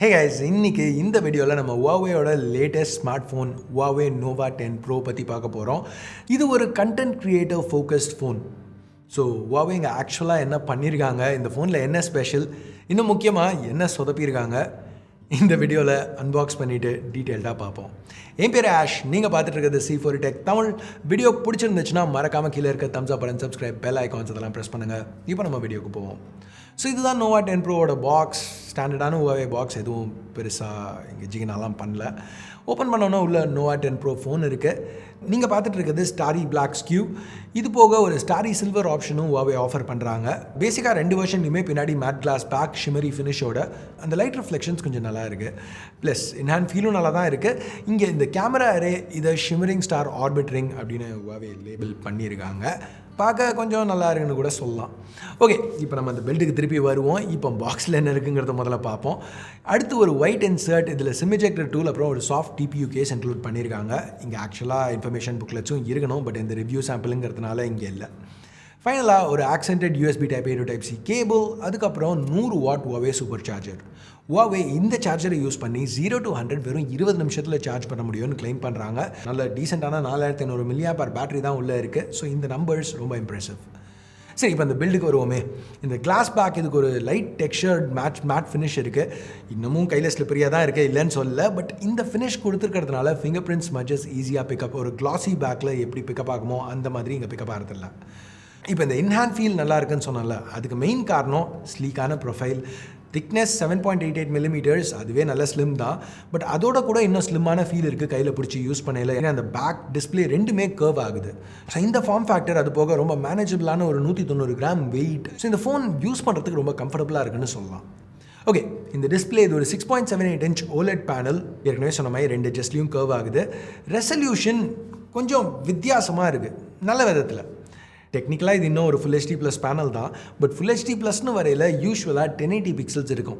Hey guys, இன்னைக்கு இந்த வீடியோவில் நம்ம Huaweiயோட latest smart phone Huawei Nova 10 Pro பற்றி பார்க்க போகிறோம். இது ஒரு content creator focused phone. So Huawei இங்கே ஆக்சுவலாக என்ன பண்ணியிருக்காங்க, இந்த ஃபோனில் என்ன ஸ்பெஷல், இன்னும் முக்கியமாக என்ன சொதப்பியிருக்காங்க, இந்த வீடியோவில் அன்பாக்ஸ் பண்ணிவிட்டு டீட்டெயில்டாக பார்ப்போம். என் பேர் ஆஷ், நீங்கள் பார்த்துட்டு இருக்கிறது C4 Tech தமிழ். வீடியோ பிடிச்சிருந்துச்சுன்னா மறக்காமல் கீழே இருக்க தம்ஸ் அப் பட்டன், சப்ஸ்கிரைப், பெல் ஐகான்ஸ் அதெல்லாம் ப்ரெஸ் பண்ணுங்கள். இப்போ நம்ம வீடியோக்கு போவோம். ஸோ இதுதான் Nova 10 Proவோட பாக்ஸ். ஸ்டாண்டர்டான Huawei பாக்ஸ், எதுவும் பெருசாக இங்கே ஜிகினாலாம் பண்ணல. ஓப்பன் பண்ணோன்னா உள்ள Nova 10 Pro ஃபோன் இருக்குது. நீங்கள் பார்த்துட்டு இருக்கிறது ஸ்டாரி பிளாக் ஸ்கியூ. இது போக ஒரு ஸ்டாரி சில்வர் ஆப்ஷனும் Huawei ஆஃபர் பண்ணுறாங்க. பேசிக்காக 2 வெர்ஷன்லையுமே பின்னாடி மேட் கிளாஸ் பேக் ஷிமரி ஃபினிஷோட அந்த லைட் ரிஃப்ளெக்ஷன்ஸ் கொஞ்சம் நல்லா இருக்குது. ப்ளஸ் இன்ஹேண்ட் ஃபீலும் நல்லா தான் இருக்குது. இங்கே இந்த கேமரா அரே இதை ஷிமரிங் ஸ்டார் ஆர்பிட் ரிங் அப்படின்னு Huawei லேபிள் பண்ணியிருக்காங்க. பார்க்க கொஞ்சம் நல்லா இருக்குன்னு கூட சொல்லலாம். ஓகே, இப்போ நம்ம அந்த பெல்ட்டுக்கு திருப்பி வருவோம். இப்போ பாக்ஸில் என்ன இருக்குங்கிறத முதல்ல பார்ப்போம். அடுத்து ஒரு ஒயிட் இன்சர்ட், இதில் சிம் எஜெக்டர் டூல், அப்புறம் ஒரு சாஃப்ட் டிபியூ கேஸ் இன்க்ளூட் பண்ணியிருக்காங்க. இங்கே ஆக்சுவலாக இன்ஃபர்மேஷன் புக்லெட்ஸும் இருக்கணும், பட் இந்த ரிவ்யூ சாம்பிளுங்கிறதுனால இங்கே இல்லை. ஃபைனலாக ஒரு ஆக்சென்டட் USB Type A to Type C cable, அதுக்கப்புறம் 100 what Huawei super charger. Huawei இந்த சார்ஜரை யூஸ் பண்ணி 0 to 100 வெறும் 20 நிமிஷத்தில் சார்ஜ் பண்ண முடியும்னு கிளைம் பண்ணுறாங்க. நல்ல டீசெண்டான 4500 mAh பேட்டரி தான் உள்ளே இருக்குது. ஸோ இந்த நம்பர்ஸ் ரொம்ப இம்ப்ரெசிவ். சரி, இப்போ அந்த பில்டுக்கு வருவோமே. இந்த கிளாஸ் பேக் இதுக்கு ஒரு லைட் டெக்ஸ்சர்ட் மேட் ஃபினிஷ் இருக்குது. இன்னமும் கையில் ஸ்லிப்பரியாக தான் இருக்குது, இல்லைன்னு சொல்லல. பட் இந்த ஃபினிஷ் கொடுத்துருக்கிறதுனால ஃபிங்கர் பிரிண்ட் ஸ்மட்சஸ் ஈஸியாக பிக்கப். ஒரு கிளாஸி பேக்கில் எப்படி பிக்கப் ஆகுமோ அந்த மாதிரி இங்கே பிக்கப் ஆகிறதில்ல. இப்போ இந்த இன்ஹேண்ட் ஃபீல் நல்லா இருக்குன்னு சொன்னால, அதுக்கு மெயின் காரணம் ஸ்லீக்கான ப்ரொஃபைல். திக்னஸ் 7.88 mm, அதுவே நல்ல ஸ்லிம் தான். பட் அதோட கூட இன்னும் ஸ்லிம்மான ஃபீல் இருக்குது கையில் பிடிச்சி யூஸ் பண்ணல. ஏன்னா அந்த பேக் டிஸ்பிளே ரெண்டுமே கர்வ் ஆகுது. ஸோ இந்த ஃபார்ம் ஃபேக்டர், அது போக ரொம்ப மேனேஜபிளான ஒரு 190 கிராம் வெயிட். ஸோ இந்த ஃபோன் யூஸ் பண்ணுறதுக்கு ரொம்ப கம்ஃபர்டபுளாக இருக்குன்னு சொல்லலாம். ஓகே, இந்த டிஸ்பிளே இது ஒரு 6.78 inch OLED பேனல். ஏற்கனவே சொன்ன மாதிரி 2 எட்ஜஸ்லையும் கர்வ் ஆகுது. ரெசல்யூஷன் கொஞ்சம் வித்தியாசமாக இருக்குது, நல்ல விதத்தில். டெக்னிக்கலாக இது இன்னும் ஒரு Full HD Plus பேனல் தான். பட் Full HD Plusன்னு வரையில் யூஸ்வலாக 1080 பிக்சல்ஸ் இருக்கும்.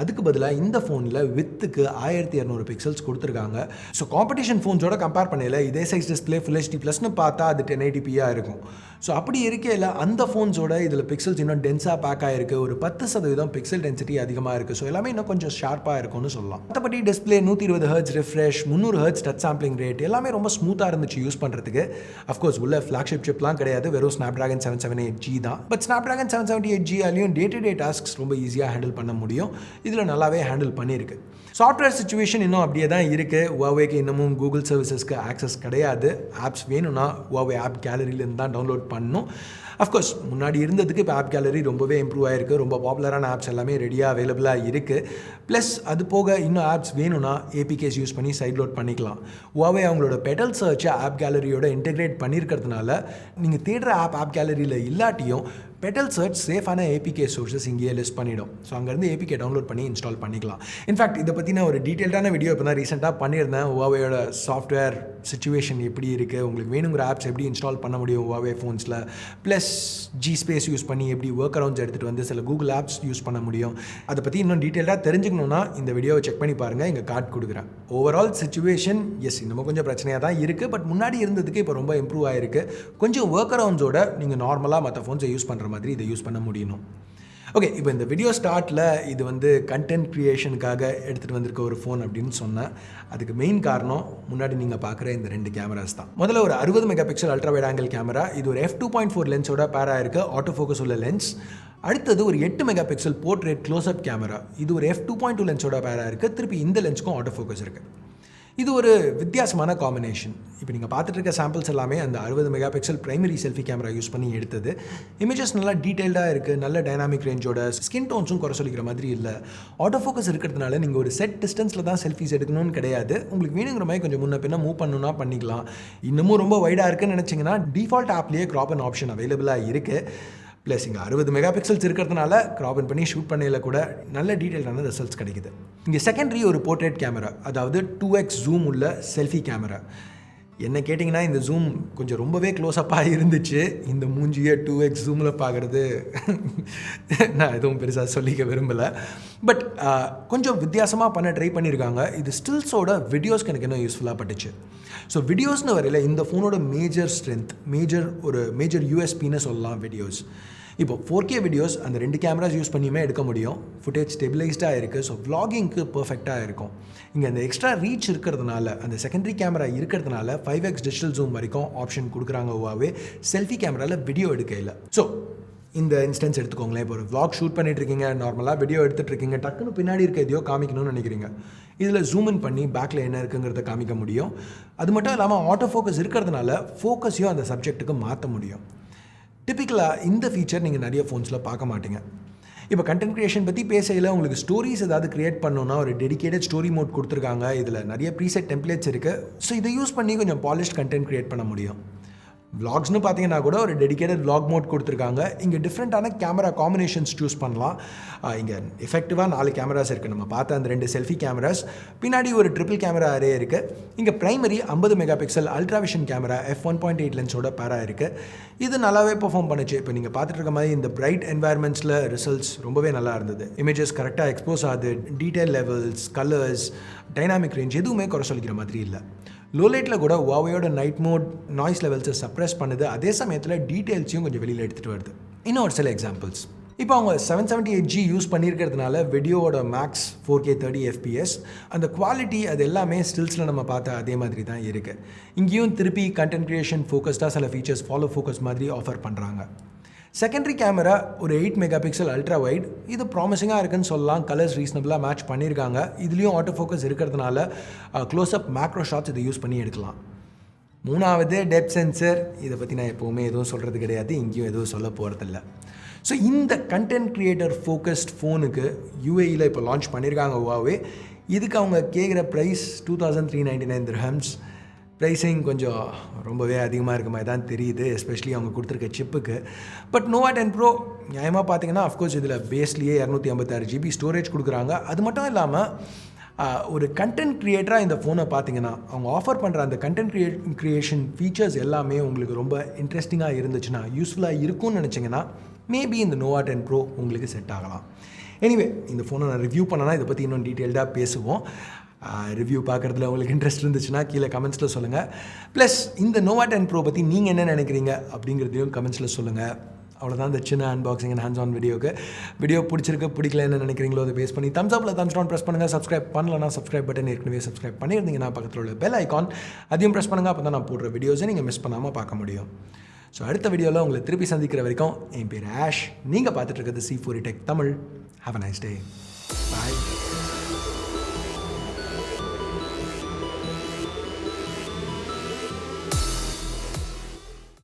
அதுக்கு பதிலாக இந்த ஃபோனில் வித்துக்கு 1200 பிக்சல்ஸ் கொடுத்துருக்காங்க. ஸோ காம்படிஷன் ஃபோன்ஸோட கம்பேர் பண்ணல இதே சைஸ் டிஸ்பிளே Full HD Plusன்னு பார்த்தா அது 1080pயாக இருக்கும். ஸோ அப்படி இருக்கையில் அந்த ஃபோன்ஸோட இதில் பிக்சல்ஸ் இன்னும் டென்ஸாக பேக் ஆகிருக்கு. ஒரு 10% பிக்சல் டென்சிட்டி அதிகமாக இருக்குது. ஸோ எல்லாமே இன்னும் கொஞ்சம் ஷார்ப்பாக இருக்கும்னு சொல்லலாம். மற்றபடி display 120 Hz refresh, 300 Hz touch sampling rate, எல்லாமே ரொம்ப ஸ்மூத்தாக இருந்துச்சு யூஸ் பண்ணுறதுக்கு. அஃப்கோர்ஸ் உள்ள ஃப்ளாக்ஷிப் சிப்லாம் கிடையாது, வெறும் Snapdragon 778G தான். பட் Snapdragon 778G ஆலையும் டே டு டே டாஸ்க்ஸ் ரொம்ப ஈஸியாக ஹேண்டில் பண்ண முடியும். இதில் நல்லாவே ஹேண்டில் பண்ணியிருக்கு. சாஃப்ட்வேர் சிச்சுவேஷன் இன்னும் அப்படியே தான் இருக்குது. Huaweiக்கு இன்னமும் கூகுள் சர்வீசஸ்க்கு ஆக்சஸ் கிடையாது. ஆப்ஸ் வேணும்னா Huawei ஆப் கேலரியிலேருந்து தான் டவுன்லோட் பண்ணணும். அஃப்கோர்ஸ் முன்னாடி இருந்ததுக்கு இப்போ ஆப் கேலரி ரொம்பவே இம்ப்ரூவ் ஆகிருக்கு. ரொம்ப பாப்புலரான ஆப்ஸ் எல்லாமே ரெடியாக அவைலபிளாக இருக்குது. ப்ளஸ் அது போக இன்னும் ஆப்ஸ் வேணும்னா ஏபிகேஸ் யூஸ் பண்ணி சைட் லோட் பண்ணிக்கலாம். Huawei அவங்களோட பெடல் சர்ச்சை ஆப் கேலரியோட இன்டெகிரேட் பண்ணியிருக்கிறதுனால நீங்கள் தேடுற ஆப் கேலரியில் இல்லாட்டியும் பெடல் சர்ச் சேஃபான ஏபிகே சோர்ஸஸ் இங்கேயே லிஸ்ட் பண்ணிவிடும். ஸோ அங்கேருந்து ஏபிகே டவுன்லோட் பண்ணி இன்ஸ்டால் பண்ணிக்கலாம். இன்ஃபேக்ட் இதை பற்றி நான் ஒரு டீட்டெயில்டான வீடியோ இப்போ தான் ரீசெண்டாக பண்ணியிருந்தேன். Huaweiயோட சாஃப்ட்வேர் சிச்சுவேஷன் எப்படி இருக்குது, உங்களுக்கு வேணுங்கிற ஆப்ஸ் எப்படி இன்ஸ்டால் பண்ண முடியும் Huawei ஃபோன்ஸில், ப்ளஸ் ஜி ஸ்பேஸ் யூஸ் பண்ணி எப்படி ஒர்க் அரவுண்ட்ஸ் எடுத்துகிட்டு வந்து சில கூகுள் ஆப்ஸ் யூஸ் பண்ண முடியும். அதை பற்றி இன்னும் டீட்டெயிலாக தெரிஞ்சுக்கணுன்னா இந்த வீடியோவை செக் பண்ணி பாருங்கள், இங்கே கார்டு கொடுக்குறேன். ஓவரால் சிச்சுவேஷன் எஸ் இன்னமும் கொஞ்சம் பிரச்சனையாக தான் இருக்குது. பட் முன்னாடி இருந்ததுக்கு இப்போ ரொம்ப இம்ப்ரூவ் ஆகிருக்கு. கொஞ்சம் ஒர்க் அரவுண்ட்ஸோட நீங்கள் நார்மலாக மற்ற ஃபோன்ஸை யூஸ் பண்ணுற மாதிரி இதை யூஸ் பண்ண முடியணும். ஓகே, இப்போ இந்த வீடியோ ஸ்டார்ட்டில் இது வந்து கண்டென்ட் க்ரியேஷனுக்காக எடுத்துகிட்டு வந்திருக்க ஒரு ஃபோன் அப்படின்னு சொன்னேன். அதுக்கு மெயின் காரணம் முன்னாடி நீங்கள் பார்க்குற இந்த 2 கேமராஸ் தான். முதல்ல ஒரு 60 megapixel ultra wide angle camera. இது ஒரு f2.4 லென்ஸோட பேரா இருக்க ஆட்டோ ஃபோக்கஸ் உள்ள லென்ஸ். அடுத்தது ஒரு 8 மெகாபிக்சல் போர்ட்ரேட் க்ளோஸ்அப் கேமரா. இது ஒரு f2.2 லென்ஸோட பேரா இருக்குது. திருப்பி இந்த லென்ஸுக்கும் ஆட்டோ ஃபோக்கஸ் இருக்குது. இது ஒரு வித்தியாசமான காம்பினேஷன். இப்போ நீங்கள் பார்த்துட்டு இருக்க சாம்பிள்ஸ் எல்லாமே அந்த 60 megapixel primary selfie camera use பண்ணி எடுத்தது. இமேஜஸ் நல்லா டீட்டெயில்டாக இருக்குது, நல்ல டைனாமிக் ரேஞ்சோட, ஸ்கின் டோன்ஸும் குறை சொல்லிக்கிற மாதிரி இல்லை. ஆட்டோ ஃபோக்கஸ் இருக்கிறதுனால நீங்கள் ஒரு செட் டிஸ்டன்ஸில் தான் செல்ஃபிஸ் எடுக்கணும்னு கிடையாது. உங்களுக்கு வேணுங்கிற மாதிரி கொஞ்சம் முன்ன பின்ன மூவ் பண்ணணும்னா பண்ணிக்கலாம். இன்னமும் ரொம்ப வைடாக இருக்குன்னு நினச்சிங்கன்னா டிஃபால்ட் ஆப்லேயே க்ராப் அண்ட் ஆப்ஷன் அவைலபிளாக இருக்குது. ப்ளஸ் இங்கே 60 மெகாபிக்சல்ஸ் இருக்கிறதுனால க்ராப் அண்ட் பண்ணி ஷூட் பண்ணையில் கூட நல்ல டீட்டெயில்டான ரிசல்ட்ஸ் கிடைக்குது. இங்கே செகண்டரி ஒரு போர்ட்ரேட் கேமரா, அதாவது 2x ஜூம் உள்ள செல்ஃபி கேமரா. என்ன கேட்டிங்கன்னா இந்த ஜூம் கொஞ்சம் ரொம்பவே க்ளோஸ்அப்பாக இருந்துச்சு. இந்த மூஞ்சியை 2x ஜூமில் பார்க்குறது நான் எதுவும் பெருசாக சொல்லிக்க விரும்பலை. பட் கொஞ்சம் வித்தியாசமாக பண்ண ட்ரை பண்ணியிருக்காங்க. இது ஸ்டில்ஸோட வீடியோஸ்க்கு எனக்கு இன்னும் யூஸ்ஃபுல்லாக பட்டுச்சு. ஸோ வீடியோஸ்னு வரையில் இந்த ஃபோனோட மேஜர் ஸ்ட்ரென்த், மேஜர் யூஎஸ்பின்னு சொல்லலாம் வீடியோஸ். இப்போ 4K வீடியோஸ் அந்த 2 கேமராஸ் யூஸ் பண்ணியுமே எடுக்க முடியும். ஃபுட்டேஜ் ஸ்டெபிலைஸ்டாக இருக்குது. ஸோ vloggingக்கு பர்ஃபெக்டாக இருக்கும். இங்கே அந்த எக்ஸ்ட்ரா ரீச் இருக்கிறதுனால, அந்த செகண்டரி கேமரா இருக்கிறதுனால 5x டிஜிட்டல் ஜூம் வரைக்கும் ஆப்ஷன் கொடுக்குறாங்க Huawei. செல்ஃபி கேமராவில் வீடியோ எடுக்கையில். ஸோ இந்த இன்ஸ்டன்ஸ் எடுத்துக்கோங்களேன். இப்போ ஒரு vlog ஷூட் பண்ணிட்டு இருக்கீங்க, நார்மலாக வீடியோ எடுத்துகிட்டு இருக்கீங்க, டக்குன்னு பின்னாடி இருக்க எதையோ காமிக்கணும்னு நினைக்கிறீங்க. இதில் ஜூம் இன் பண்ணி பேக்கில் என்ன இருக்குங்கிறத காமிக்க முடியும். அது மட்டும் இல்லாமல் ஆட்டோ ஃபோக்கஸ் இருக்கிறதுனால ஃபோக்கஸையும் அந்த சப்ஜெக்ட்டுக்கு மாற்ற முடியும். டிப்பிக்கலாக இந்த ஃபீச்சர் நீங்கள் நிறைய ஃபோன்ஸில் பார்க்க மாட்டீங்க. இப்போ கண்டென்ட் க்ரியேஷன் பற்றி பேசையில் உங்களுக்கு ஸ்டோரிஸ் ஏதாவது க்ரியேட் பண்ணணுன்னா ஒரு டெடிகேட்டட் ஸ்டோரி மோட் கொடுத்துருக்காங்க. இதில் நிறைய ப்ரீசெட் டெம்ப்ளேட்ஸ் இருக்குது. ஸோ இதை யூஸ் பண்ணி கொஞ்சம் பாலிஷ்ட் கண்டென்ட் க்ரியேட் பண்ண முடியும். vlogsனு பார்த்தீங்கன்னா கூட ஒரு டெடிகேட்டட் vlog மோட் கொடுத்துருக்காங்க. இங்கே டிஃப்ரெண்ட்டான கேமரா காம்பினேஷன்ஸ் சூஸ் பண்ணலாம். இங்கே எஃபெக்டிவாக 4 கேமராஸ் இருக்குது. நம்ம பார்த்த அந்த 2 செல்ஃபி கேமராஸ், பின்னாடி ஒரு ட்ரிபிள் கேமரா அரே இருக்குது. இங்கே primary 50 mega pixel ultra vision camera f1.8 லென்ஸோட பேரா இருக்குது. இது நல்லாவே பெர்ஃபார்ம் பண்ணுச்சு. இப்போ நீங்கள் பார்த்துட்டு இருக்க மாதிரி இந்த பிரைட் என்வாயர்மெண்ட்ஸில் ரிசல்ட்ஸ் ரொம்பவே நல்லா இருந்தது. இமேஜஸ் கரெக்டாக எக்ஸ்போஸ் ஆகுது. Detail levels, colours, dynamic range எதுவுமே குறை சொல்லிக்கிற மாதிரி இல்லை. லோ லைட்டில் கூட Huaweiயோட நைட் மோட் நாய்ஸ் லெவல்ஸை சப்ரெஸ் பண்ணுது. அதே சமயத்தில் டீட்டெயில்ஸையும் கொஞ்சம் வெளியில் எடுத்துகிட்டு வருது. இன்னும் ஒரு சில எக்ஸாம்பிள்ஸ். இப்போ அவங்க 778G யூஸ் பண்ணியிருக்கிறதுனால வீடியோவோட மேக்ஸ் 4K 30 FPS, அந்த குவாலிட்டி அது எல்லாமே ஸ்டில்ஸில் நம்ம பார்த்த அதே மாதிரி தான் இருக்குது. இங்கேயும் திருப்பி கண்டென்ட் க்ரியேஷன் ஃபோக்கஸ்டாக சில ஃபீச்சர்ஸ் ஃபாலோ ஃபோக்கஸ் மாதிரி ஆஃபர் பண்ணுறாங்க. செகண்டரி கேமரா ஒரு 8 மெகா பிக்சல் அல்ட்ரா வைட், இது ப்ராமிசிங்காக இருக்குன்னு சொல்லலாம். கலர்ஸ் ரீசனபிளாக மேட்ச் பண்ணியிருக்காங்க. இதுலேயும் ஆட்டோ ஃபோக்கஸ் இருக்கிறதுனால க்ளோஸ்அப் மேக்ரோ ஷாட்ஸ் இதை யூஸ் பண்ணி எடுக்கலாம். 3வது டெப்த் சென்சர், இதை பற்றி நான் எப்போவுமே எதுவும் சொல்கிறது கிடையாது, இங்கேயும் எதுவும் சொல்ல போகிறதில்ல. ஸோ இந்த கண்டென்ட் க்ரியேட்டர் ஃபோக்கஸ்ட் ஃபோனுக்கு UAEயில் இப்போ லான்ச் பண்ணியிருக்காங்க Huawei. இதுக்கு அவங்க கேட்குற ப்ரைஸ் 2399 dirhams. ப்ரைஸிங் கொஞ்சம் ரொம்பவே அதிகமாக இருக்க மாதிரி தான் தெரியுது, எஸ்பெஷலி அவங்க கொடுத்துருக்க சிப்புக்கு. பட் Nova 10 Pro நியாயமாக பார்த்தீங்கன்னா அஃப்கோர்ஸ் இதில் பேஸ்லேயே 256 GB ஸ்டோரேஜ் கொடுக்குறாங்க. அது மட்டும் இல்லாமல் ஒரு கண்டென்ட் க்ரியேட்டராக இந்த ஃபோனை பார்த்தீங்கன்னா அவங்க ஆஃபர் பண்ணுற அந்த கண்டென்ட் க்ரியேஷன் ஃபீச்சர்ஸ் எல்லாமே உங்களுக்கு ரொம்ப இன்ட்ரெஸ்டிங்காக இருந்துச்சுன்னா, யூஸ்ஃபுல்லாக இருக்கும்னு நினச்சிங்கன்னா மேபி இந்த Nova 10 Pro உங்களுக்கு செட் ஆகலாம். எனிவே இந்த ஃபோனை நான் ரிவ்யூ பண்ணனா இதை பற்றி இன்னும் டீட்டெயில்டாக பேசுவோம். ரிவ்யூ பார்க்குறதுல உங்களுக்கு இன்ட்ரெஸ்ட் இருந்துச்சுன்னா கீழே கமெண்ட்ஸில் சொல்லுங்கள். ப்ளஸ் இந்த Nova 10 Pro பற்றி நீங்கள் என்ன நினைக்கிறீங்க அப்படிங்கிறதையும் கமெண்ட்ஸில் சொல்லுங்கள். அவ்வளோதான் இந்த சின்ன unboxing and hands on video பிடிச்சிருக்கு பிடிக்கல என்ன நினைக்கிறீங்களோ அதை பேஸ் பண்ணி தம்ஸ் அப்பில் தம்ஸ் டவுன் ப்ரெஸ் பண்ணுங்கள். சப்ஸ்கிரைப் பண்ணலன்னா சப்ஸ்கிரைப் பட்டன் ஏற்கனவே சப்ஸ்கிரைப் பண்ணியிருந்தீங்கன்னா பக்கத்தில் உள்ள பெல் ஐக்கான் அதையும் ப்ரெஸ் பண்ணுங்கள். அப்போ தான் நான் போடுற வீடியோஸை நீங்கள் மிஸ் பண்ணாமல் பார்க்க முடியும். ஸோ அடுத்த வீடியோவில் உங்களை திருப்பி சந்திக்கிற வரைக்கும் என் பேர் ஆஷ். நீங்கள் பார்த்துட்டு இருக்கிறது C4E Tech Tamil. Have a nice day. Bye.